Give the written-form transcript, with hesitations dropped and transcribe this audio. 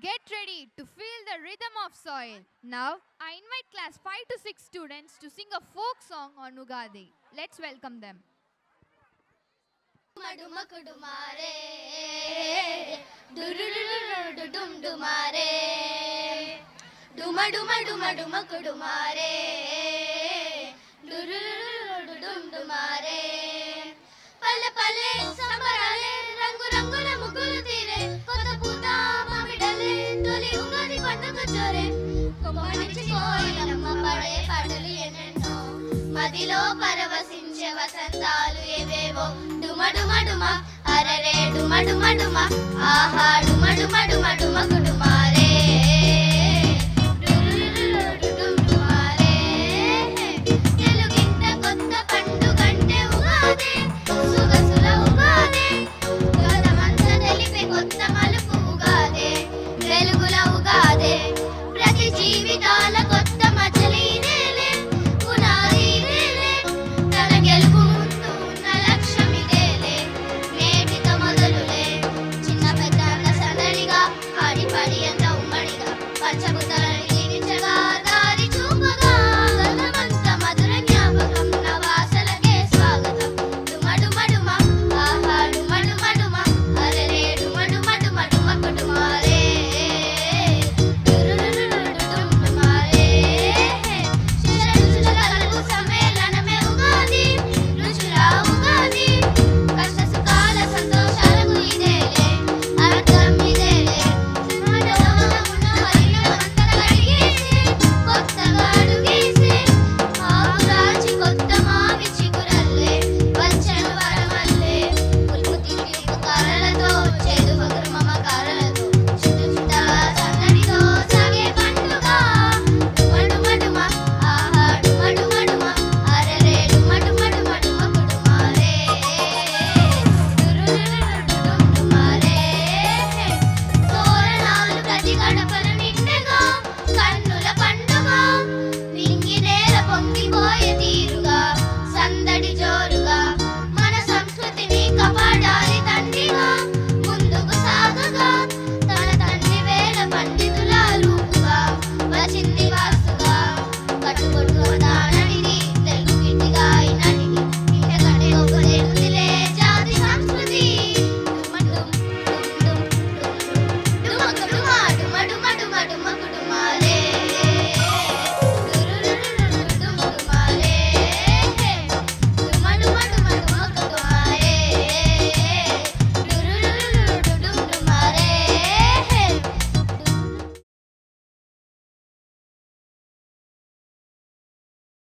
Get ready to feel the rhythm of soil. Now, I invite class 5 to 6 students to sing a folk song on Ugadi. Let's welcome them. Dumadumare, dururururudumdumare, dumadumadumare, dururururudumdumare. Pale pale sambarale, rangu rangula mugulu tire, kota puta mamidale, toli ugadi pandaga chore, kommanichi koilamma pade padali enenno, madilo paravasinche vasantalu evevo. Duma duma duma, arare duma duma duma, aha duma duma duma.